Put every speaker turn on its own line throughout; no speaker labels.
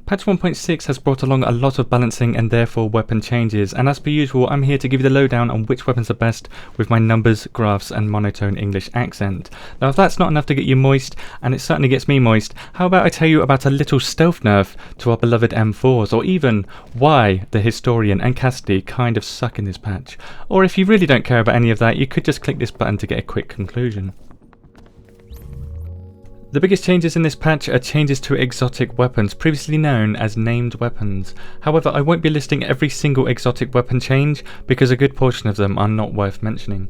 Patch 1.6 has brought along a lot of balancing and therefore weapon changes, and as per usual I'm here to give you the lowdown on which weapons are best with my numbers, graphs and monotone English accent. Now if that's not enough to get you moist, and it certainly gets me moist, how about I tell you about a little stealth nerf to our beloved M4s, or even why the Historian and Cassidy kind of suck in this patch. Or if you really don't care about any of that, you could just click this button to get a quick conclusion. The biggest changes in this patch are changes to exotic weapons, previously known as named weapons. However, I won't be listing every single exotic weapon change because a good portion of them are not worth mentioning.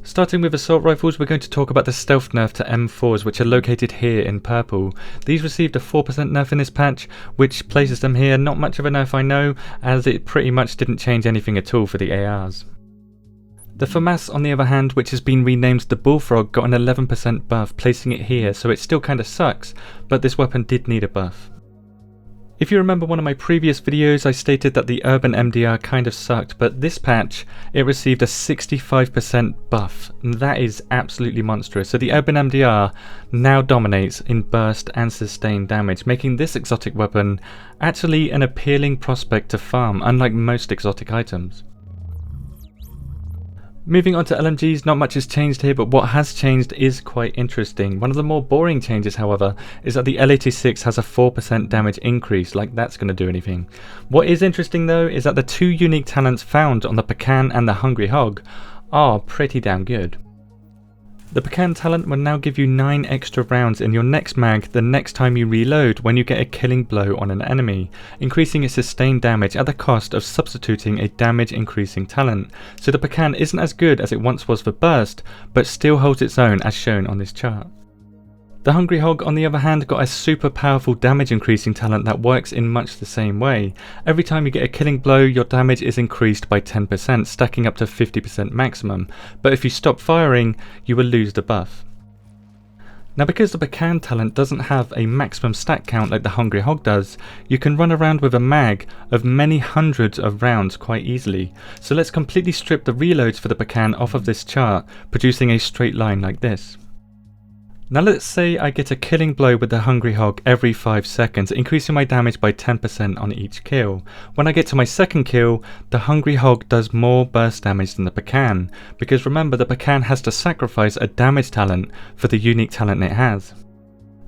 Starting with assault rifles, we're going to talk about the stealth nerf to M4s, which are located here in purple. These received a 4% nerf in this patch, which places them here. Not much of a nerf I know, as it pretty much didn't change anything at all for the ARs. The FAMAS on the other hand, which has been renamed the Bullfrog, got an 11% buff, placing it here, so it still kinda sucks, but this weapon did need a buff. If you remember one of my previous videos, I stated that the Urban MDR kind of sucked, but this patch, it received a 65% buff, and that is absolutely monstrous. So the Urban MDR now dominates in burst and sustained damage, making this exotic weapon actually an appealing prospect to farm, unlike most exotic items. Moving on to LMGs, not much has changed here, but what has changed is quite interesting. One of the more boring changes, however, is that the L86 has a 4% damage increase, like that's going to do anything. What is interesting though is that the two unique talents found on the Pecan and the Hungry Hog are pretty damn good. The Pecan talent will now give you 9 extra rounds in your next mag the next time you reload when you get a killing blow on an enemy, increasing its sustained damage at the cost of substituting a damage increasing talent. So the Pecan isn't as good as it once was for burst, but still holds its own as shown on this chart. The Hungry Hog on the other hand got a super powerful damage increasing talent that works in much the same way. Every time you get a killing blow, your damage is increased by 10%, stacking up to 50% maximum, but if you stop firing, you will lose the buff. Now because the Pecan talent doesn't have a maximum stack count like the Hungry Hog does, you can run around with a mag of many hundreds of rounds quite easily. So let's completely strip the reloads for the Pecan off of this chart, producing a straight line like this. Now let's say I get a killing blow with the Hungry Hog every 5 seconds, increasing my damage by 10% on each kill. When I get to my second kill, the Hungry Hog does more burst damage than the Pecan, because remember the Pecan has to sacrifice a damage talent for the unique talent it has.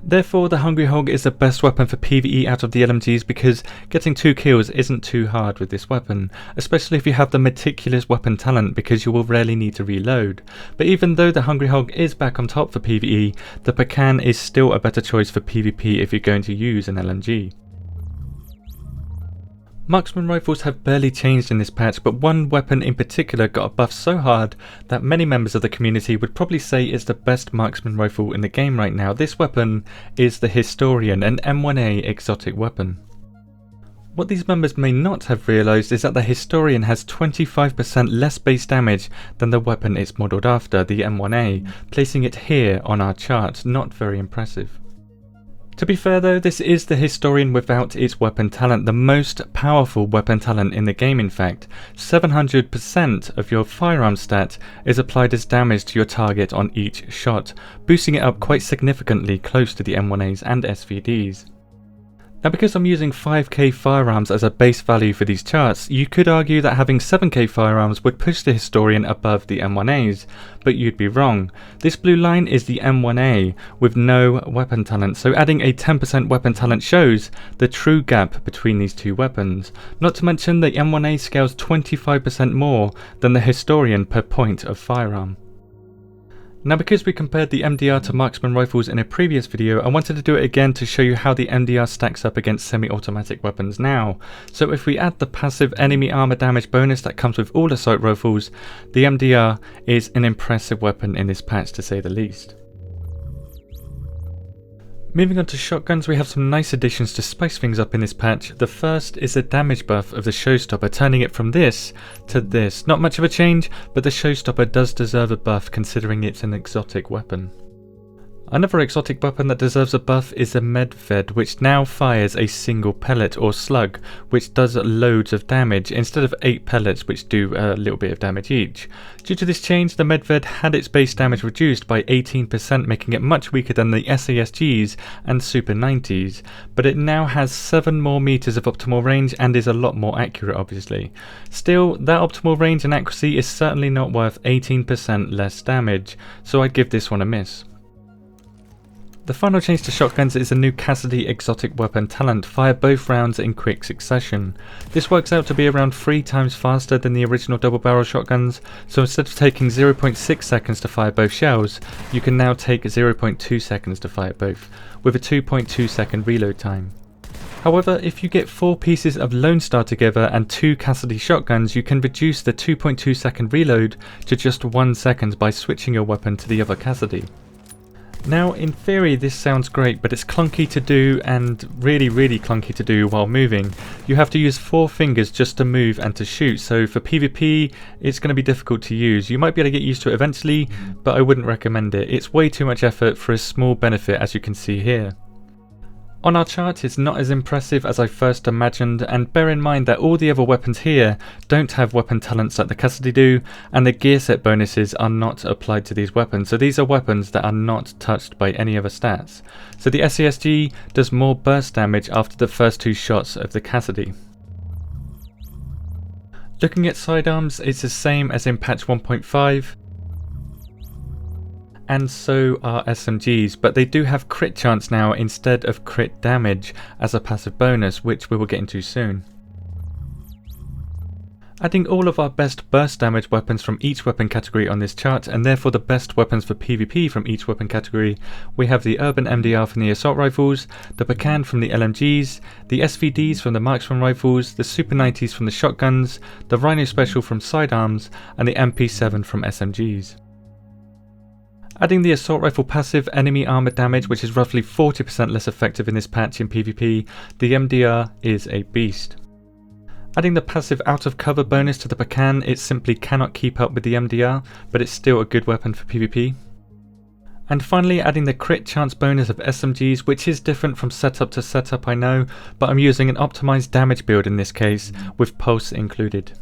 Therefore, the Hungry Hog is the best weapon for PvE out of the LMGs because getting 2 kills isn't too hard with this weapon, especially if you have the meticulous weapon talent because you will rarely need to reload. But even though the Hungry Hog is back on top for PvE, the Pecan is still a better choice for PvP if you're going to use an LMG. Marksmen Rifles have barely changed in this patch, but one weapon in particular got a buff so hard that many members of the community would probably say it's the best Marksman Rifle in the game right now. This weapon is the Historian, an M1A exotic weapon. What these members may not have realised is that the Historian has 25% less base damage than the weapon it's modelled after, the M1A, placing it here on our chart. Not very impressive. To be fair though, this is the Historian without its weapon talent, the most powerful weapon talent in the game in fact. 700% of your firearm stat is applied as damage to your target on each shot, boosting it up quite significantly close to the M1As and SVDs. Now because I'm using 5k firearms as a base value for these charts, you could argue that having 7k firearms would push the Historian above the M1As, but you'd be wrong. This blue line is the M1A with no weapon talent, so adding a 10% weapon talent shows the true gap between these two weapons. Not to mention the M1A scales 25% more than the Historian per point of firearm. Now because we compared the MDR to Marksmen Rifles in a previous video, I wanted to do it again to show you how the MDR stacks up against semi-automatic weapons now. So if we add the passive enemy armor damage bonus that comes with all assault rifles, the MDR is an impressive weapon in this patch to say the least. Moving on to shotguns, we have some nice additions to spice things up in this patch. The first is the damage buff of the Showstopper, turning it from this to this. Not much of a change, but the Showstopper does deserve a buff considering it's an exotic weapon. Another exotic weapon that deserves a buff is the Medved, which now fires a single pellet or slug, which does loads of damage instead of 8 pellets which do a little bit of damage each. Due to this change, the Medved had its base damage reduced by 18%, making it much weaker than the SMGs and Super 90s, but it now has 7 more meters of optimal range and is a lot more accurate obviously. Still, that optimal range and accuracy is certainly not worth 18% less damage, so I'd give this one a miss. The final change to shotguns is a new Cassidy exotic weapon talent, fire both rounds in quick succession. This works out to be around 3 times faster than the original double barrel shotguns, so instead of taking 0.6 seconds to fire both shells, you can now take 0.2 seconds to fire both, with a 2.2 second reload time. However, if you get 4 pieces of Lone Star together and 2 Cassidy shotguns, you can reduce the 2.2 second reload to just 1 second by switching your weapon to the other Cassidy. Now, in theory this sounds great, but it's clunky to do and really clunky to do while moving. You have to use 4 fingers just to move and to shoot, so for PvP it's going to be difficult to use. You might be able to get used to it eventually, but I wouldn't recommend it. It's way too much effort for a small benefit, as you can see here. On our chart, it's not as impressive as I first imagined, and bear in mind that all the other weapons here don't have weapon talents like the Cassidy do, and the gear set bonuses are not applied to these weapons, so these are weapons that are not touched by any other stats. So the SMG does more burst damage after the first 2 shots of the Cassidy. Looking at sidearms, it's the same as in patch 1.5. And so are SMGs, but they do have crit chance now instead of crit damage as a passive bonus, which we will get into soon. Adding all of our best burst damage weapons from each weapon category on this chart, and therefore the best weapons for PvP from each weapon category, we have the Urban MDR from the Assault Rifles, the Pecan from the LMGs, the SVDs from the Marksmen Rifles, the Super 90s from the Shotguns, the Rhino Special from Sidearms, and the MP7 from SMGs. Adding the Assault Rifle passive enemy armor damage, which is roughly 40% less effective in this patch in PvP, the MDR is a beast. Adding the passive out of cover bonus to the Pecan, it simply cannot keep up with the MDR, but it's still a good weapon for PvP. And finally, adding the crit chance bonus of SMGs, which is different from setup to setup, I know, but I'm using an optimized damage build in this case, with pulse included.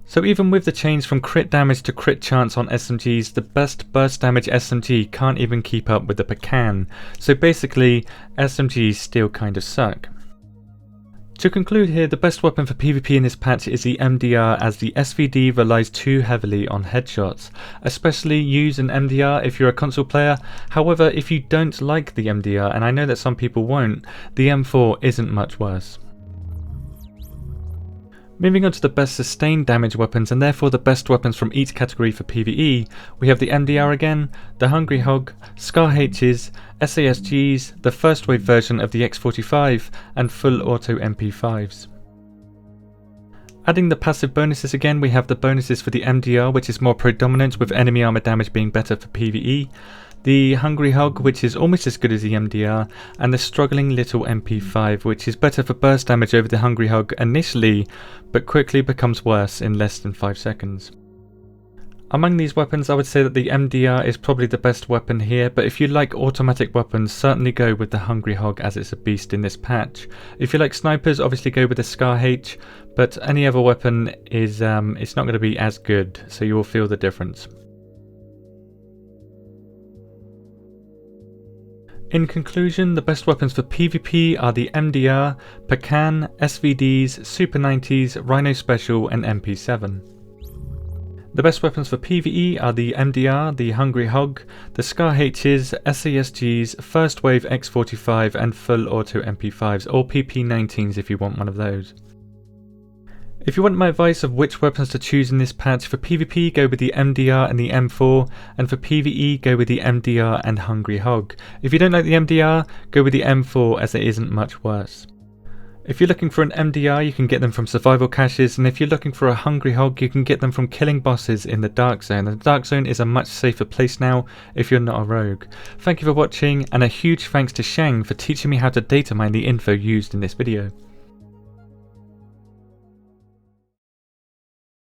So even with the change from crit damage to crit chance on SMGs, the best burst damage SMG can't even keep up with the Pecan, so basically SMGs still kind of suck. To conclude here, the best weapon for PvP in this patch is the MDR, as the SVD relies too heavily on headshots. Especially use an MDR if you're a console player. However, if you don't like the MDR, and I know that some people won't, the M4 isn't much worse. Moving on to the best sustained damage weapons, and therefore the best weapons from each category for PvE, we have the MDR again, the Hungry Hog, Scar H's, SMGs, the first wave version of the X45, and full auto MP5s. Adding the passive bonuses again, we have the bonuses for the MDR, which is more predominant with enemy armor damage being better for PvE, the Hungry Hog, which is almost as good as the MDR, and the Struggling Little MP5, which is better for burst damage over the Hungry Hog initially, but quickly becomes worse in less than 5 seconds. Among these weapons, I would say that the MDR is probably the best weapon here, but if you like automatic weapons, certainly go with the Hungry Hog, as it's a beast in this patch. If you like snipers, obviously go with the Scar H, but any other weapon is it's not going to be as good, so you will feel the difference. In conclusion, the best weapons for PvP are the MDR, Pecan, SVDs, Super 90s, Rhino Special, and MP7. The best weapons for PvE are the MDR, the Hungry Hog, the Scar H's, SMGs, First Wave X45, and full auto MP5s, or PP19s if you want one of those. If you want my advice of which weapons to choose in this patch, for PvP go with the MDR and the M4, and for PvE go with the MDR and Hungry Hog. If you don't like the MDR, go with the M4 as it isn't much worse. If you're looking for an MDR, you can get them from survival caches, and if you're looking for a Hungry Hog, you can get them from killing bosses in the Dark Zone. The Dark Zone is a much safer place now if you're not a rogue. Thank you for watching, and a huge thanks to Shang for teaching me how to data mine the info used in this video.